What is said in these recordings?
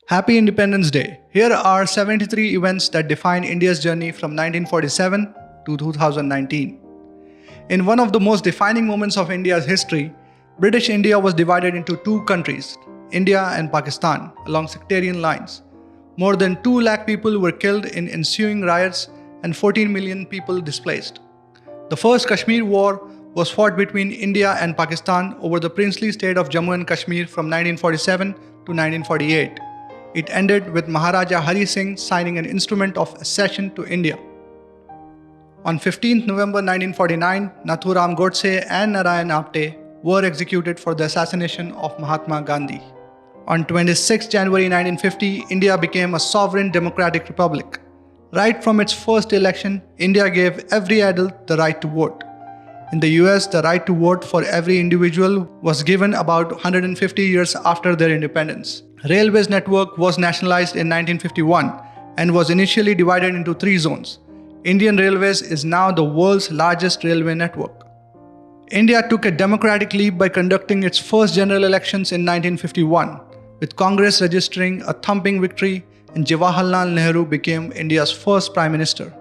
Happy Independence Day. Here are 73 events that define India's journey from 1947 to 2019. In one of the most defining moments of India's history, British India was divided into two countries, India and Pakistan, along sectarian lines. More than 2 lakh people were killed in ensuing riots and 14 million people displaced. The first Kashmir War was fought between India and Pakistan over the princely state of Jammu and Kashmir from 1947 to 1948. It ended with Maharaja Hari Singh signing an instrument of accession to India. On 15 November 1949, Nathuram Godse and Narayan Apte were executed for the assassination of Mahatma Gandhi. On 26 January 1950, India became a sovereign democratic republic. Right from its first election, India gave every adult the right to vote. In the US, the right to vote for every individual was given about 150 years after their independence. Railways network was nationalized in 1951 and was initially divided into 3 zones. Indian Railways is now the world's largest railway network. India took a democratic leap by conducting its first general elections in 1951, with Congress registering a thumping victory, and Jawaharlal Nehru became India's first Prime Minister.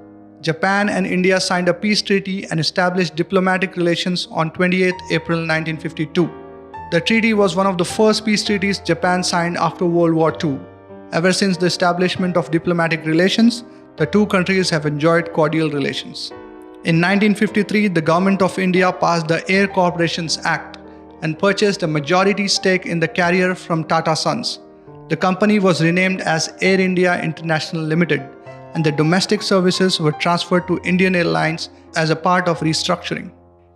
Japan and India signed a peace treaty and established diplomatic relations on 28 April 1952. The treaty was one of the first peace treaties Japan signed after World War II. Ever since the establishment of diplomatic relations, the two countries have enjoyed cordial relations. In 1953, the Government of India passed the Air Corporations Act and purchased a majority stake in the carrier from Tata Sons. The company was renamed as Air India International Limited, and the domestic services were transferred to Indian Airlines as a part of restructuring.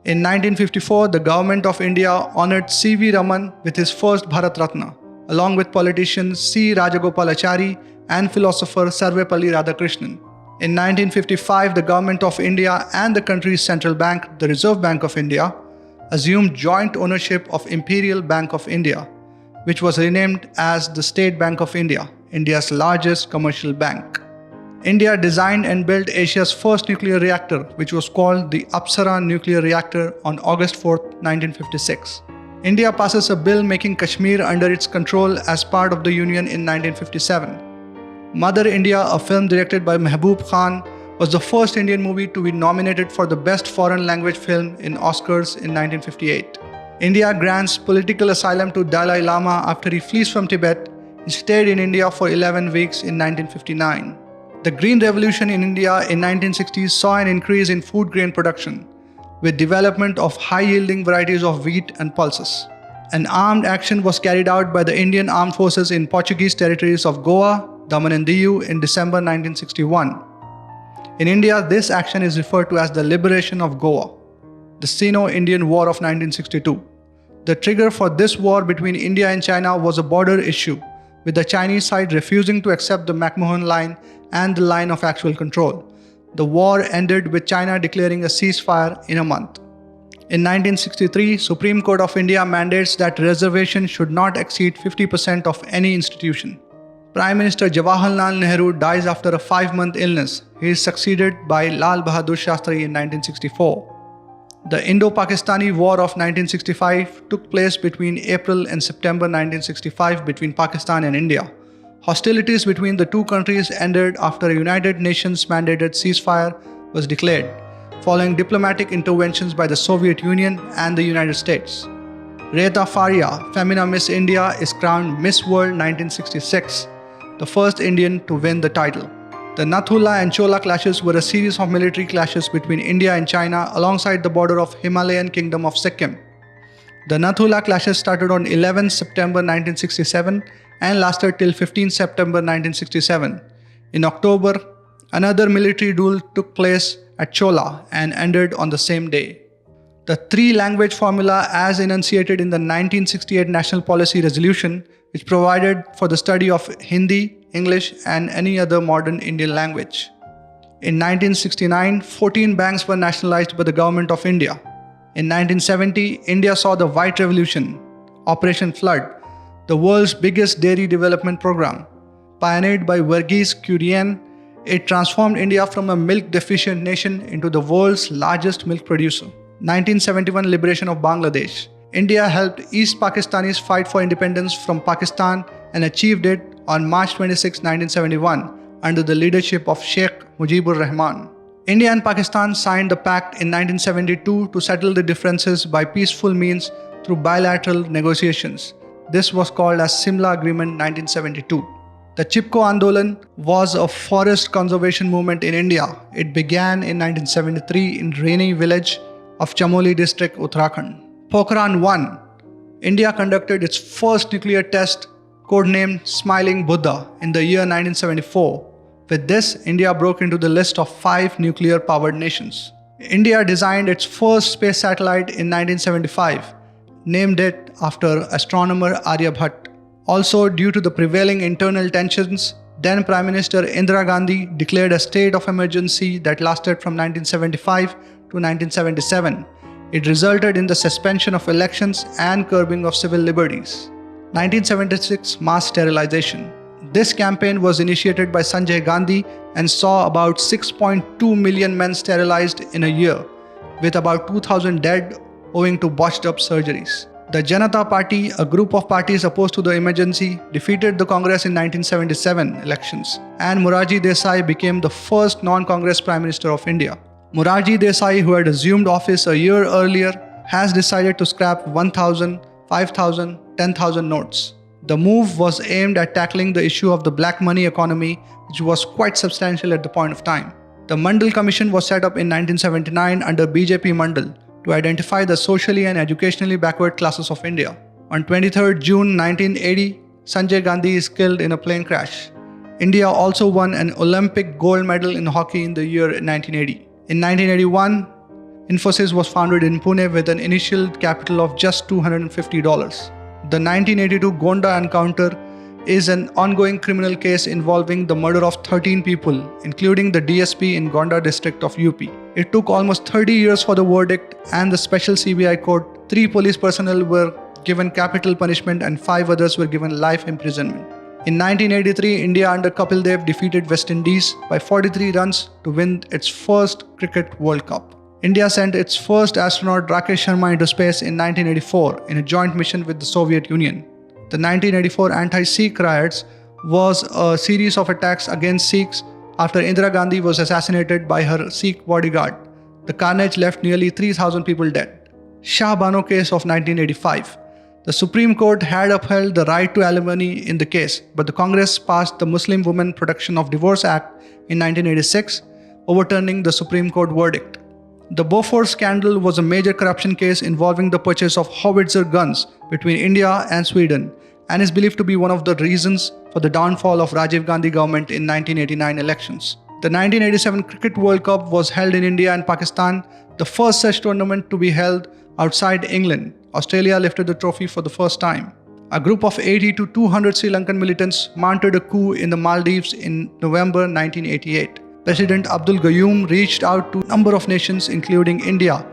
In 1954, the Government of India honored C.V. Raman with his first Bharat Ratna, along with politicians C. Rajagopalachari and philosopher Sarvepalli Radhakrishnan. In 1955, the Government of India and the country's central bank, the Reserve Bank of India, assumed joint ownership of Imperial Bank of India, which was renamed as the State Bank of India, India's largest commercial bank. India designed and built Asia's first nuclear reactor, which was called the Apsara nuclear reactor, on August 4, 1956. India passes a bill making Kashmir under its control as part of the Union in 1957. Mother India, a film directed by Mehboob Khan, was the first Indian movie to be nominated for the Best Foreign Language Film in Oscars in 1958. India grants political asylum to Dalai Lama after he flees from Tibet. He stayed in India for 11 weeks in 1959. The Green Revolution in India in 1960s saw an increase in food grain production, with development of high-yielding varieties of wheat and pulses. An armed action was carried out by the Indian Armed Forces in Portuguese territories of Goa, Daman and Diu in December 1961. In India, this action is referred to as the Liberation of Goa, the Sino-Indian War of 1962. The trigger for this war between India and China was a border issue, with the Chinese side refusing to accept the McMahon Line and the line of actual control. The war ended with China declaring a ceasefire in a month. In 1963, Supreme Court of India mandates that reservation should not exceed 50% of any institution. Prime Minister Jawaharlal Nehru dies after a 5-month illness. He is succeeded by Lal Bahadur Shastri in 1964. The Indo-Pakistani War of 1965 took place between April and September 1965 between Pakistan and India. Hostilities between the two countries ended after a United Nations mandated ceasefire was declared, following diplomatic interventions by the Soviet Union and the United States. Reta Faria, Femina Miss India, is crowned Miss World 1966, the first Indian to win the title. The Nathula and Chola clashes were a series of military clashes between India and China alongside the border of Himalayan Kingdom of Sikkim. The Nathula clashes started on 11 September 1967 and lasted till 15 September 1967. In October, another military duel took place at Chola and ended on the same day. The 3-language formula, as enunciated in the 1968 National Policy Resolution, which provided for the study of Hindi, English and any other modern Indian language. In 1969, 14 banks were nationalized by the Government of India. In 1970, India saw the White Revolution, Operation Flood, the world's biggest dairy development program. Pioneered by Verghese Kurian, it transformed India from a milk-deficient nation into the world's largest milk producer. 1971 liberation of Bangladesh. India helped East Pakistanis fight for independence from Pakistan and achieved it on March 26, 1971 under the leadership of Sheikh Mujibur Rahman. India and Pakistan signed the pact in 1972 to settle the differences by peaceful means through bilateral negotiations. This was called as Simla Agreement 1972. The Chipko Andolan was a forest conservation movement in India. It began in 1973 in Reni village of Chamoli district, Uttarakhand. Pokhran 1. India conducted its first nuclear test, codenamed Smiling Buddha, in the year 1974. With this, India broke into the list of 5 nuclear-powered nations. India designed its first space satellite in 1975, named it after astronomer Aryabhat. Also, due to the prevailing internal tensions, then Prime Minister Indira Gandhi declared a state of emergency that lasted from 1975 to 1977. It resulted in the suspension of elections and curbing of civil liberties. 1976 Mass Sterilization. This campaign was initiated by Sanjay Gandhi and saw about 6.2 million men sterilized in a year, with about 2,000 dead owing to botched up surgeries. The Janata Party, a group of parties opposed to the emergency, defeated the Congress in 1977 elections, and Morarji Desai became the first non-Congress Prime Minister of India. Morarji Desai, who had assumed office a year earlier, has decided to scrap 1,000, 5,000, 10,000 notes. The move was aimed at tackling the issue of the black money economy, which was quite substantial at the point of time. The Mandal Commission was set up in 1979 under BJP Mandal to identify the socially and educationally backward classes of India. On 23rd June 1980, Sanjay Gandhi is killed in a plane crash. India also won an Olympic gold medal in hockey in the year 1980. In 1981, Infosys was founded in Pune with an initial capital of just $250. The 1982 Gonda encounter is an ongoing criminal case involving the murder of 13 people, including the DSP in Gonda district of UP. It took almost 30 years for the verdict, and the special CBI court, 3 police personnel were given capital punishment and 5 others were given life imprisonment. In 1983, India under Kapil Dev defeated West Indies by 43 runs to win its first Cricket World Cup. India sent its first astronaut Rakesh Sharma into space in 1984 in a joint mission with the Soviet Union. The 1984 anti-Sikh riots was a series of attacks against Sikhs after Indira Gandhi was assassinated by her Sikh bodyguard. The carnage left nearly 3,000 people dead. Shah Bano case of 1985. The Supreme Court had upheld the right to alimony in the case, but the Congress passed the Muslim Women Protection of Divorce Act in 1986, overturning the Supreme Court verdict. The Bofors scandal was a major corruption case involving the purchase of howitzer guns between India and Sweden, and is believed to be one of the reasons for the downfall of Rajiv Gandhi government in 1989 elections. The 1987 Cricket World Cup was held in India and Pakistan, the first such tournament to be held outside England. Australia lifted the trophy for the first time. A group of 80 to 200 Sri Lankan militants mounted a coup in the Maldives in November 1988. President Abdul Gayoom reached out to a number of nations including India,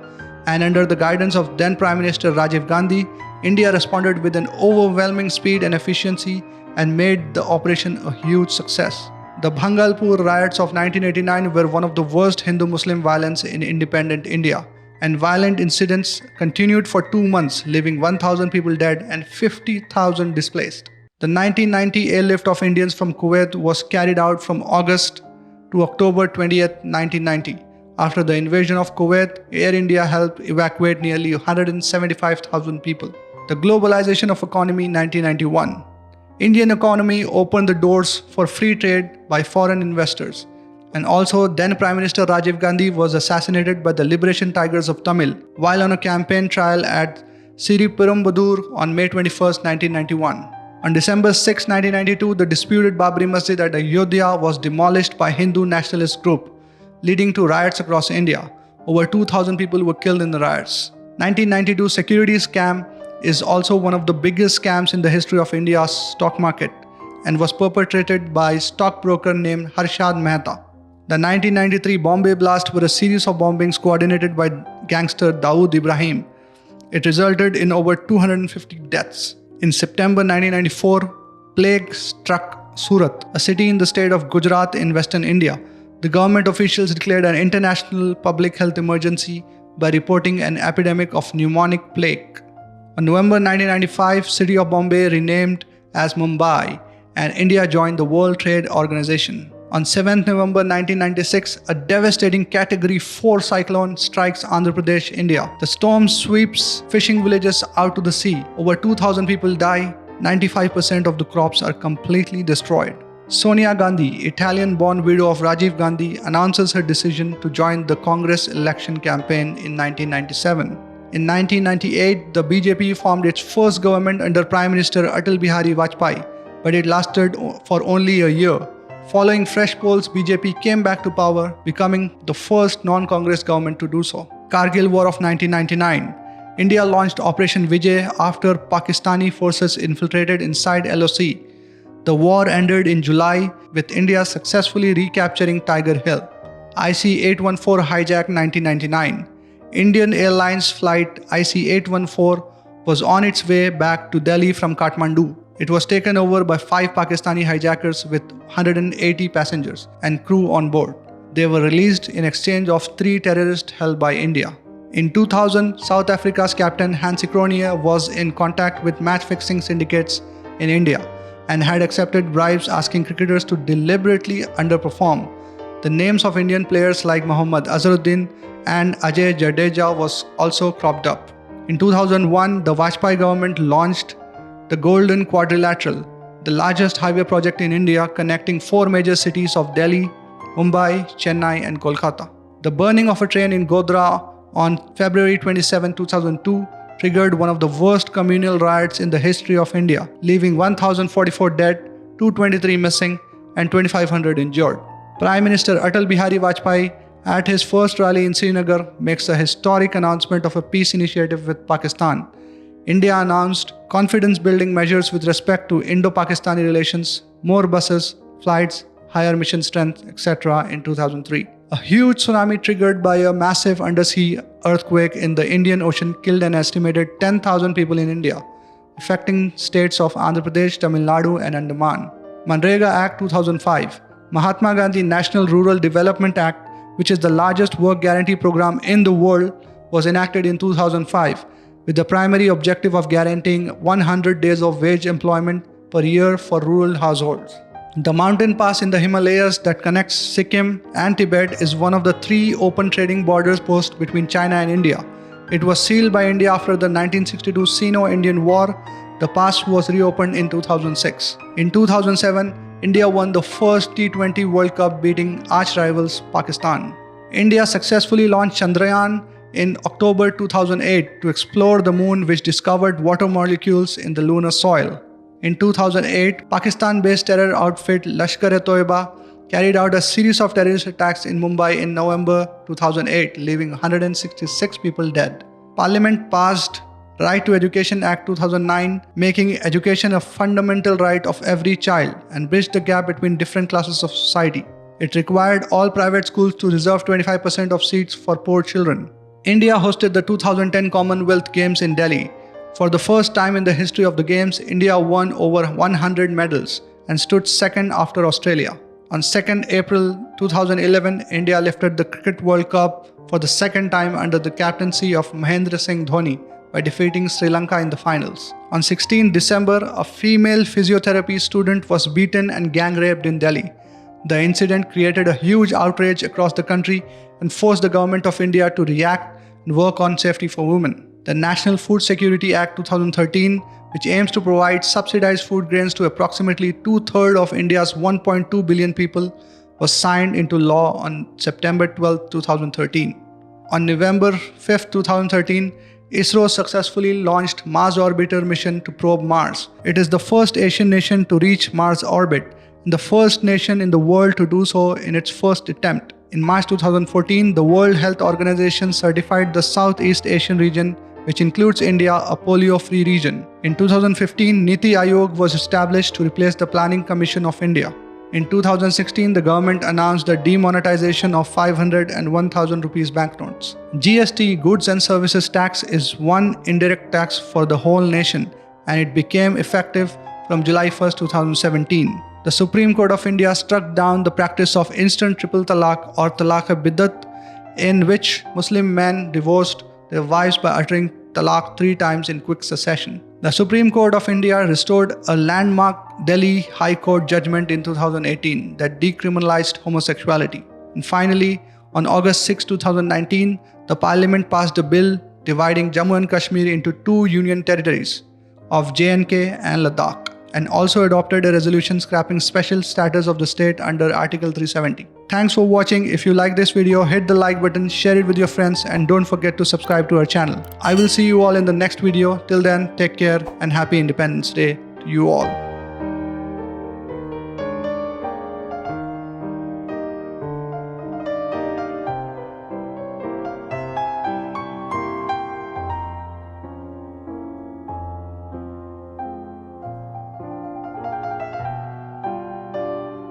and under the guidance of then Prime Minister Rajiv Gandhi, India responded with an overwhelming speed and efficiency and made the operation a huge success. The Bhangalpur riots of 1989 were one of the worst Hindu-Muslim violence in independent India, and violent incidents continued for 2 months, leaving 1,000 people dead and 50,000 displaced. The 1990 airlift of Indians from Kuwait was carried out from August to October 20th, 1990. After the invasion of Kuwait, Air India helped evacuate nearly 175,000 people. The globalization of economy 1991. Indian economy opened the doors for free trade by foreign investors. And also, then Prime Minister Rajiv Gandhi was assassinated by the Liberation Tigers of Tamil while on a campaign trial at Siriperumbudur on May 21, 1991. On December 6, 1992, the disputed Babri Masjid at Ayodhya was demolished by Hindu nationalist group, leading to riots across India. Over 2,000 people were killed in the riots. 1992 securities scam is also one of the biggest scams in the history of India's stock market and was perpetrated by a stockbroker named Harshad Mehta. The 1993 Bombay blast were a series of bombings coordinated by gangster Dawood Ibrahim. It resulted in over 250 deaths. In September 1994, plague struck Surat, a city in the state of Gujarat in western India. The government officials declared an international public health emergency by reporting an epidemic of pneumonic plague. On November 1995, city of Bombay renamed as Mumbai, and India joined the World Trade Organization. On 7th November 1996, a devastating Category 4 cyclone strikes Andhra Pradesh, India. The storm sweeps fishing villages out to the sea. Over 2,000 people die, 95% of the crops are completely destroyed. Sonia Gandhi, Italian-born widow of Rajiv Gandhi, announces her decision to join the Congress election campaign in 1997. In 1998, the BJP formed its first government under Prime Minister Atal Bihari Vajpayee, but it lasted for only a year. Following fresh polls, BJP came back to power, becoming the first non-Congress government to do so. Kargil War of 1999. India launched Operation Vijay after Pakistani forces infiltrated inside LOC. The war ended in July with India successfully recapturing Tiger Hill. IC-814 hijack 1999. Indian Airlines flight IC-814 was on its way back to Delhi from Kathmandu. It was taken over by 5 Pakistani hijackers with 180 passengers and crew on board. They were released in exchange of 3 terrorists held by India. In 2000, South Africa's captain Hansie Cronje was in contact with match-fixing syndicates in India and had accepted bribes asking cricketers to deliberately underperform. The names of Indian players like Mohammad Azharuddin and Ajay Jadeja was also cropped up. In 2001, the Vajpayee government launched the Golden Quadrilateral, the largest highway project in India connecting 4 major cities of Delhi, Mumbai, Chennai and Kolkata. The burning of a train in Godhra on February 27, 2002 triggered one of the worst communal riots in the history of India, leaving 1,044 dead, 223 missing and 2,500 injured. Prime Minister Atal Bihari Vajpayee, at his first rally in Srinagar, makes a historic announcement of a peace initiative with Pakistan. India announced confidence-building measures with respect to Indo-Pakistani relations, more buses, flights, higher mission strength, etc. in 2003. A huge tsunami triggered by a massive undersea earthquake in the Indian Ocean killed an estimated 10,000 people in India, affecting states of Andhra Pradesh, Tamil Nadu and Andaman. Manrega Act 2005, Mahatma Gandhi National Rural Development Act, which is the largest work guarantee program in the world, was enacted in 2005. With the primary objective of guaranteeing 100 days of wage employment per year for rural households. The mountain pass in the Himalayas that connects Sikkim and Tibet is one of the 3 open trading borders posts between China and India. It was sealed by India after the 1962 Sino-Indian War. The pass was reopened in 2006. In 2007, India won the first T20 World Cup, beating arch-rivals Pakistan. India successfully launched Chandrayaan in October 2008 to explore the moon, which discovered water molecules in the lunar soil. In 2008, Pakistan-based terror outfit Lashkar-e-Toiba carried out a series of terrorist attacks in Mumbai in November 2008, leaving 166 people dead. Parliament passed Right to Education Act 2009, making education a fundamental right of every child and bridged the gap between different classes of society. It required all private schools to reserve 25% of seats for poor children. India hosted the 2010 Commonwealth Games in Delhi. For the first time in the history of the Games, India won over 100 medals and stood second after Australia. On 2nd April 2011, India lifted the Cricket World Cup for the second time under the captaincy of Mahendra Singh Dhoni by defeating Sri Lanka in the finals. On 16 December, a female physiotherapy student was beaten and gang raped in Delhi. The incident created a huge outrage across the country and forced the government of India to react and work on safety for women. The National Food Security Act 2013, which aims to provide subsidized food grains to approximately 2/3 of India's 1.2 billion people, was signed into law on September 12, 2013. On November 5, 2013, ISRO successfully launched Mars Orbiter mission to probe Mars. It is the first Asian nation to reach Mars orbit and the first nation in the world to do so in its first attempt. In March 2014, the World Health Organization certified the Southeast Asian region, which includes India, a polio-free region. In 2015, Niti Aayog was established to replace the Planning Commission of India. In 2016, the government announced the demonetization of 500 and 1000 rupees banknotes. GST, Goods and Services Tax, is one indirect tax for the whole nation, and it became effective from July 1, 2017. The Supreme Court of India struck down the practice of instant triple talaq or talaq-e-biddat, in which Muslim men divorced their wives by uttering talaq 3 times in quick succession. The Supreme Court of India restored a landmark Delhi High Court judgment in 2018 that decriminalized homosexuality. And finally, on August 6, 2019, the Parliament passed a bill dividing Jammu and Kashmir into two union territories of J&K and Ladakh, and also adopted a resolution scrapping special status of the state under Article 370. Thanks for watching. If you like this video, hit the like button, share it with your friends, and don't forget to subscribe to our channel. I will see you all in the next video. Till then, take care and happy Independence Day to you all.